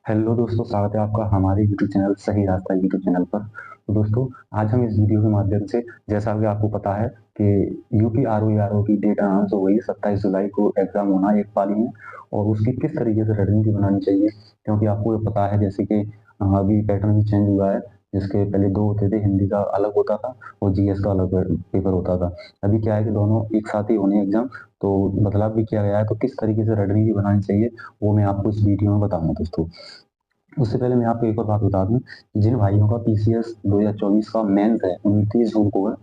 Hello दोस्तों, स्वागत है आपका हमारे यूट्यूब चैनल सही रास्ता यूट्यूब चैनल पर। तो दोस्तों, आज हम इस वीडियो के माध्यम से, जैसा कि आपको पता है कि यूपी आरओ की डेट अनाउंस हो गई, 27 जुलाई को एग्जाम होना एक पाली में। और उसकी किस तरीके से रणनीति बनानी चाहिए, क्योंकि आपको ये पता है जैसे कि अभी पैटर्न भी चेंज हुआ है। जिसके पहले दो होते थे, हिंदी का अलग होता था और जीएस का अलग पेपर होता था। अभी क्या है कि दोनों एक साथ ही होने एग्जाम, तो बदलाव भी किया गया है। तो किस तरीके से रणनीति बनानी चाहिए वो मैं आपको इस वीडियो में बताऊंगा दोस्तों। उससे पहले मैं आपको एक और बात बता दूं, जिन भाइयों का पीसीएस 2024 का मेंस है 29 जून को है।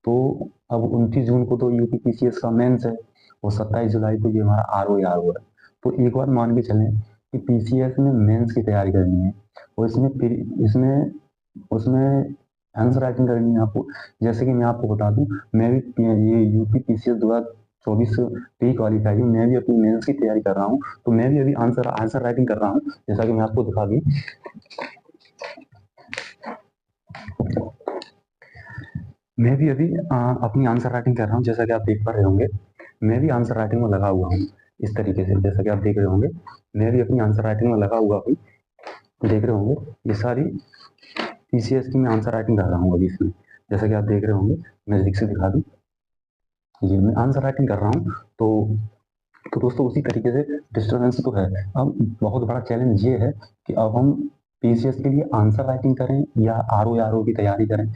तो अब 29 जून को तो यूपी पीसीएस का मेंस है और 27 जुलाई को ये हमारा आरओ है। तो एक बार मान के चलें कि पीसीएस में मेंस की तैयारी करनी है और इसमें उसमें आंसर राइटिंग करनी है आपको। जैसे कि मैं आपको बता दूं, मैं भी ये यूपी पीसीएस 2024 प्री क्वालिफाई हूँ। मैं भी अपनी मेंस की तैयारी कर रहा हूँ। तो मैं भी अभी आंसर आंसर राइटिंग कर रहा हूँ, जैसा कि मैं आपको दिखा दूं। मैं भी अभी अपनी आंसर राइटिंग कर रहा हूँ, जैसा कि आप देख पा रहे होंगे। मैं भी आंसर राइटिंग में लगा हुआ हूँ इस तरीके से, जैसा कि आप देख रहे होंगे। मैं भी अपनी आंसर राइटिंग में लगा हुआ हूँ, देख रहे होंगे। ये सारी पीसीएस की मैं आंसर राइटिंग कर रहा हूँ अभी इसमें, जैसा कि आप देख रहे होंगे। मैं नजदीक से दिखा दूँ, ये मैं आंसर राइटिंग कर रहा हूँ। तो दोस्तों, उसी तरीके से डिस्टर्बेंस तो है। अब बहुत बड़ा चैलेंज ये है कि अब हम पीसीएस के लिए आंसर राइटिंग करें या आरओ की तैयारी करें।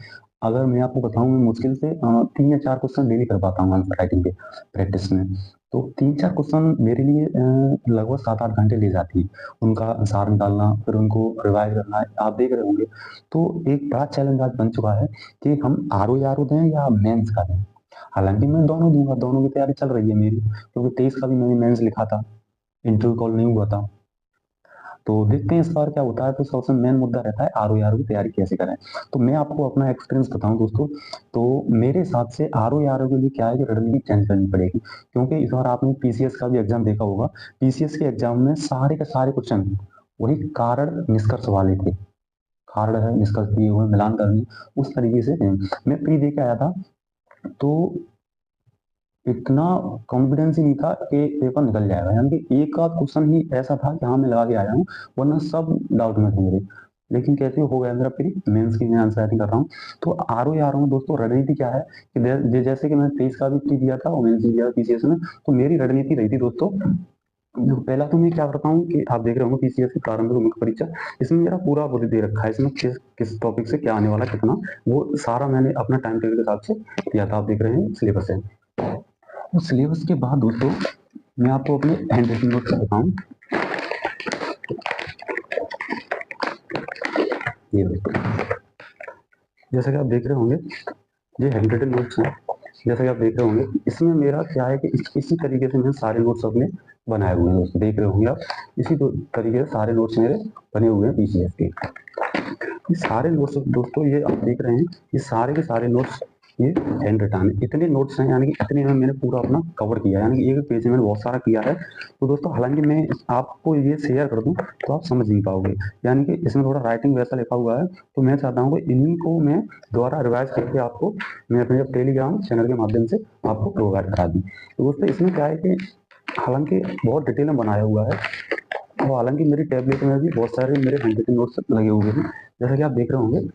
अगर मैं आपको बताऊं, मैं मुश्किल से 3 या 4 क्वेश्चन डेली कर पाता हूँ आंसर राइटिंग के प्रैक्टिस में। तो 3-4 क्वेश्चन मेरे लिए लगभग 7-8 घंटे ले जाती है उनका सार निकालना, फिर उनको रिवाइज करना, आप देख रहे होंगे। तो एक बड़ा चैलेंज आज बन चुका है कि हम आरओ दें या मेंस का दें। हालांकि मैं दोनों दूंगा, दोनों की तैयारी चल रही है मेरी, क्योंकि 23 का भी मैंने मेंस लिखा था, इंटरव्यू कॉल नहीं हुआ था। तो देखते हैं इस बार क्या होता है। तो सबसे मेन मुद्दा रहता है आरओ की तैयारी कैसे करें। तो मैं आपको अपना एक्सपीरियंस बताऊं दोस्तों, तो मेरे हिसाब से आरओ के लिए क्या है कि रणनीति चेंज करनी पड़ेगी। क्योंकि इस बार आपने पीसीएस का भी एग्जाम देखा होगा। पीसीएस के एग्जाम में सारे के सारे क्वेश्चन वही कारण निष्कर्ष वाले थे। कारण है निष्कर्ष दिए हुए, मिलान करनी, उस तरीके से मैं प्री दे के आया था। तो इतना कॉन्फिडेंस ही नहीं था कि पेपर निकल जाएगा। यानी कि एक आध क्वेश्चन ही ऐसा था कि हाँ मैं लगा के आया हूँ, वरना सब डाउट में थे मेरे। लेकिन कैसे हो गया मेरा प्री मेंस की मैं आंसर राइटिंग कर रहा हूँ। तो आरओ दोस्तों, रणनीति क्या है कि जैसे कि मैंने 23 का भी प्री दिया था और मेंस भी दिया पीसीएस में। तो मेरी रणनीति रही थी दोस्तों, जो पहला तो मैं क्या करता हूँ कि आप देख रहे होंगे पीसीएस की प्रारंभिक मुख्य परीक्षा, इसमें मेरा पूरा वो दे रखा है। इसमें किस किस टॉपिक से क्या आने वाला कितना, वो सारा मैंने अपना टाइम टेबल के हिसाब से दिया था। आप देख रहे हैं सिलेबस है। उस सिलेबस के बाद दोस्तों, मैं आपको अपने हैंड राइटिंग नोट्स बताऊं। ये दोस्तों, जैसा कि आप देख रहे होंगे, ये हैंड राइटिंग नोट्स हैं। जैसा कि आप देख रहे होंगे, इसमें मेरा क्या है कि इसी तरीके से मैंने सारे नोट्स अपने बनाए हुए हैं दोस्तों, देख रहे होंगे आप। इसी तरीके से सारे नोट्स मेरे बने हुए हैं पीसीएस के। ये सारे नोट्स दोस्तों, ये आप देख रहे हैं, ये सारे के सारे नोट्स ये हैंड रिटन है। इतने नोट्स हैं, यानी कि इतने में मैंने पूरा अपना कवर किया है, यानी कि एक पेज में मैंने बहुत सारा किया है। तो दोस्तों, हालांकि मैं आपको ये शेयर कर दूं तो आप समझ नहीं पाओगे, यानी कि इसमें थोड़ा राइटिंग वैसा लिखा हुआ है। तो मैं चाहता हूँ कि इन्हीं को मैं दोबारा रिवाइज करके आपको मैं अपने टेलीग्राम चैनल के माध्यम से आपको प्रोवाइड करा दूँ। तो दोस्तों, इसमें क्या है कि हालांकि बहुत डिटेल में बनाया हुआ है, और हालांकि मेरी टैबलेट में भी बहुत सारे मेरे हैंड राइटिंग नोट्स लगे हुए हैं, जैसा कि आप देख रहे होंगे।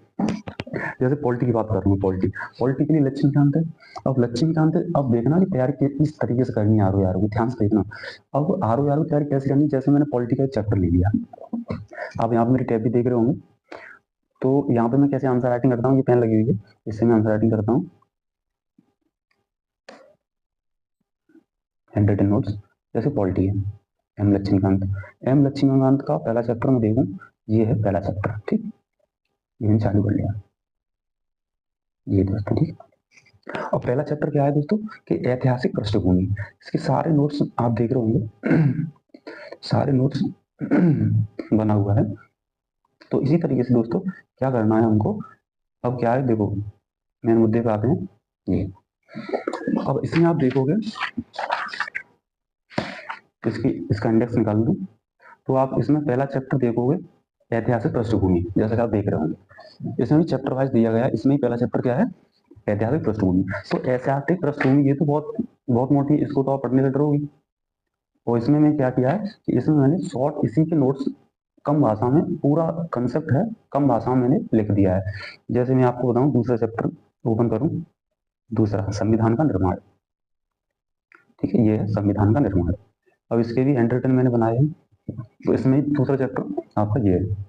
जैसे पॉलिटी की बात कर रहा हूँ, पॉलिटी के लिए लक्ष्मीकांत है। अब लक्ष्मीकांत है, अब देखना कि तैयारी किस तरीके से करनी है आरओ ध्यान से देखना। अब आरओ की तैयारी कैसे करनी है, जैसे मैंने पॉलिटी का एक चैप्टर ले लिया, आप यहाँ पे मेरी टैब भी देख रहे होंगे। तो यहाँ पे मैं कैसे आंसर राइटिंग करता हूँ, ये पेन लगी हुई है, इससे मैं आंसर राइटिंग करता हूँ हैंड राइटिंग नोट्स। जैसे पॉलिटी है, एम लक्ष्मीकांत का पहला चैप्टर में देखूँ, ये है पहला चैप्टर, ठीक। ये मैंने चालू कर लिया, ये दोस्तों, ठीक। और पहला चैप्टर क्या है दोस्तों कि ऐतिहासिक पृष्ठभूमि। इसके सारे नोट्स आप देख रहे होंगे, सारे नोट्स बना हुआ है। तो इसी तरीके से दोस्तों क्या करना है हमको। अब क्या है देखो, मेन मुद्दे पे आते हैं। ये अब इसमें आप देखोगे, इसका इंडेक्स निकाल दूं, तो आप इसमें पहला चैप्टर देखोगे ऐतिहासिक पृष्ठभूमि, जैसा कि आप देख रहे होंगे। इसमें भी चैप्टर वाइज दिया गया है। इसमें ही पहला चैप्टर क्या है, ऐतिहासिक पृष्ठभूमि। तो ऐतिहासिक पृष्ठभूमि ये तो बहुत बहुत मोटी, इसको तो आप पढ़ने से डरोगी। और इसमें मैं क्या किया है कि इसमें मैंने शॉर्ट इसी के नोट्स कम भाषा में पूरा कंसेप्ट है, कम भाषा में मैंने लिख दिया है। जैसे मैं आपको बताऊं, दूसरा चैप्टर ओपन करूं, दूसरा संविधान का निर्माण, ठीक है, ये है संविधान का निर्माण। अब इसके भी हैंडरिटन मैंने बनाए हैं, तो इसमें दूसरा चैप्टर आपका ये है।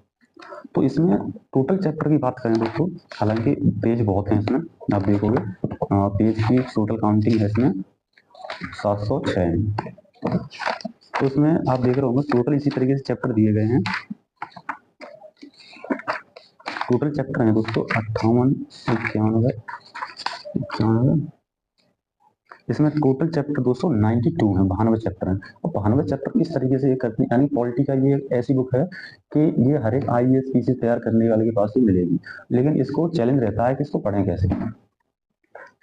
तो इसमें टोटल चैप्टर की बात करें दोस्तों, हालांकि पेज बहुत हैं इसमें, आप देखोगे पेज की टोटल काउंटिंग है इसमें 706 है। तो इसमें आप देख रहे होंगे टोटल इसी तरीके से चैप्टर दिए गए हैं। टोटल चैप्टर है दोस्तों 58, 91, 91, इसमें टोटल चैप्टर दोस्तों 92 है, 92 चैप्टर हैं। और 92 चैप्टर किस तरीके से ये करते हैं, यानी पॉलिटी का ये ऐसी बुक है कि ये हर एक IAS पीसी तैयार करने वाले के पास ही मिलेगी, लेकिन इसको चैलेंज रहता है कि इसको पढ़ें कैसे,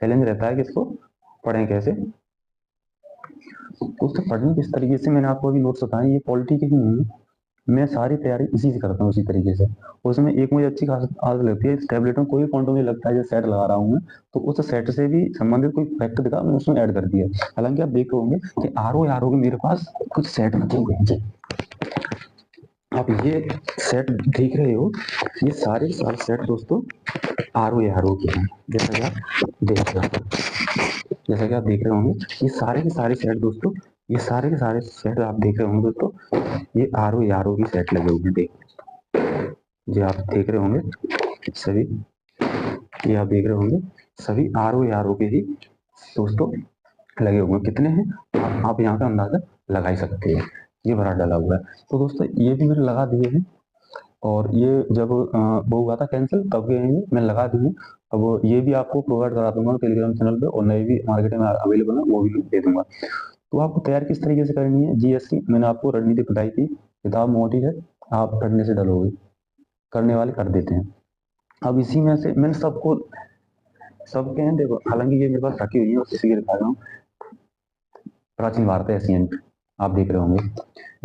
चैलेंज रहता है कि इसको पढ़ें कैसे। दोस्तों पढ़ने किस तरीके से, मैंने आपको अभी नोट्स बताए, ये पॉलिटी के ही नहीं है, मैं सारी तैयारी इसी से करता हूँ, उसी तरीके से। उसमें एक मुझे अच्छी खास आदत लगती है, इस टैबलेट में कोई पॉइंट मुझे लगता है जैसे सेट लगा रहा हूँ मैं, तो उस सेट से भी संबंधित कोई फैक्ट दिखा मैंने उसमें ऐड कर दिया। हालांकि आप देख होंगे कि आर ओ के मेरे पास कुछ सेट लगे हुए हैं, आप ये सेट देख रहे हो, ये सारे सेट दोस्तों आर ओ के हैं, जैसा कि आप देख रहे हो, जैसा कि आप देख रहे होंगे, ये सारे के सारे सेट दोस्तों, ये सारे के सारे सेट आप देख रहे होंगे दोस्तों, ये आर ओ की सेट लगे हुए हैं, देख जो आप देख रहे होंगे सभी, ये आप देख रहे होंगे सभी आर ओ के ही दोस्तों लगे हुए हैं। कितने हैं आप यहाँ का अंदाजा लगा ही सकते हैं, ये भरा डाला हुआ है। तो दोस्तों ये भी मैंने लगा दिए हैं, और ये जब वो हुआ था कैंसिल तब के ये मैंने लगा दिए। अब ये भी आपको प्रोवाइड करा दूंगा टेलीग्राम चैनल पे, और नए भी मार्केट में अवेलेबल है वो भी दे दूंगा। तो आपको तैयार किस तरीके से करनी है, GS की मैंने आपको रणनीति बताई थी, किताब मोटी है, आप पढ़ने से डरोगे, करने वाले कर देते हैं। अब इसी में से मैंने सबके हैं देखो, हालांकि ये मेरे पास रखी हुई है, इसी के दिखा रहा हूँ, प्राचीन भारत एशियंट, आप देख रहे होंगे,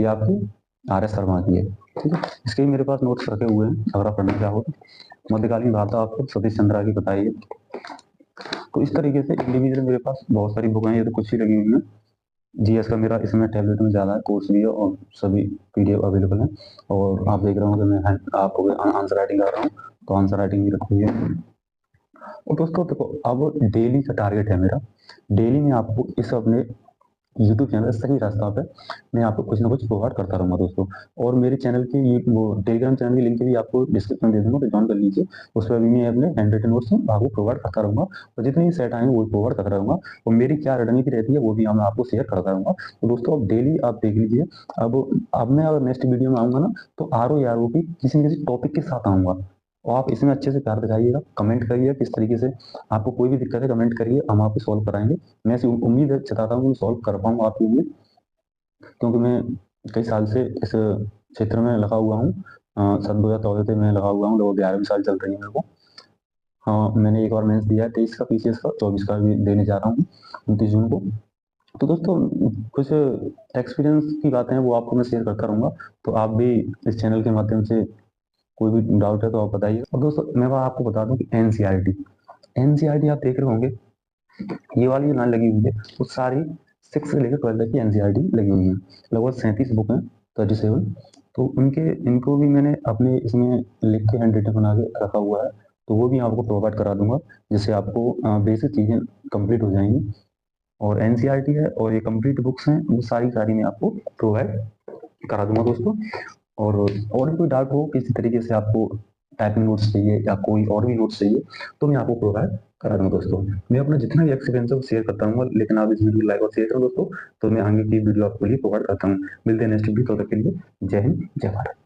ये आपकी RS शर्मा की है, ठीक है। इसके भी मेरे पास नोट्स रखे हुए हैं, अगर आप पढ़ना चाहो। मध्यकालीन भारत आपको सतीश चंद्रा की बताई है। तो इस तरीके से इंडिविजुअल मेरे पास बहुत सारी बुक हैं, ये तो कुछ ही लगी हुई हैं। GS का मेरा इसमें टैबलेट में ज़्यादा है, कोर्स भी है, और सभी PDF अवेलेबल है। और आप देख रहे हो कि मैं आपको आंसर राइटिंग कर रहा हूँ, तो आंसर राइटिंग भी रखी हुई है। और दोस्तों देखो, अब डेली का टारगेट है मेरा, डेली में आपको इस अपने YouTube चैनल सही रास्ता पे मैं आपको कुछ ना कुछ प्रोवाइड करता रहूंगा दोस्तों। और मेरे चैनल की वो टेलीग्राम चैनल की लिंक भी आपको डिस्क्रिप्शन दे दूंगा, तो ज्वाइन कर लीजिए। उस पर भी मैं अपने हैंड नोट्स आपको प्रोवाइड करता रहूंगा, और जितने भी सेट आएंगे वो प्रोवाइड करता रहूंगा, और मेरी क्या रणनीति रहती है वो भी मैं आपको शेयर करता रहूंगा। तो दोस्तों अब डेली आप देख लीजिए। अब मैं अगर नेक्स्ट वीडियो में आऊंगा ना, तो RO की किसी न किसी टॉपिक के साथ आऊंगा, और आप इसमें अच्छे से प्यार दिखाइएगा, कमेंट करिए किस तरीके से आपको कोई भी दिक्कत है, कमेंट करिए, हम आपको सॉल्व कराएंगे। मैं ऐसी उम्मीद जताता हूँ कि सॉल्व कर पाऊंगा आपकी उम्मीद, क्योंकि मैं कई साल से इस क्षेत्र में लगा हुआ हूँ। सन 2014 से मैं लगा हुआ हूँ, लगभग 11 साल चल रही है मेरे को। हाँ, मैंने एक और मेंस दिया है 23 का, PCS का, 24 का भी देने जा रहा हूँ 29 जून को। तो दोस्तों कुछ एक्सपीरियंस की बातें हैं वो आपको मैं शेयर करता रहूँगा, तो आप भी इस चैनल के माध्यम से कोई भी डाउट है तो आप बताइए। और दोस्तों मैं आपको बता दूं कि NCERT आप देख रहे होंगे, ये वाली जो लाइन लगी हुई है वो सारी 6 से लेकर 12 तक की NCERT लगी हुई है, लगभग 37 बुक हैं, 37। तो इनको भी मैंने अपने इसमें लिख के हैंड रिटन बना के रखा हुआ है, तो वो भी आपको प्रोवाइड करा दूंगा, जिससे आपको बेसिक चीज़ें कंप्लीट हो जाएंगी। और NCERT है और ये कंप्लीट बुक्स हैं, वो सारी मैं आपको प्रोवाइड करा दूंगा दोस्तों। और भी कोई डाउट हो किसी तरीके से, आपको टाइपिंग नोट्स चाहिए या कोई और भी नोट्स चाहिए, तो मैं आपको प्रोवाइड करा दूंगा दोस्तों। मैं अपना जितना भी एक्सपीरियंस है वो शेयर करता हूँ, लेकिन आप इस वीडियो लाइक और शेयर करो दोस्तों, तो मैं आगे की वीडियो आपको लिए प्रोवाइड करता हूँ। मिलते हैं नेक्स्ट वीडियो, तब तक के लिए जय हिंद, जय भारत।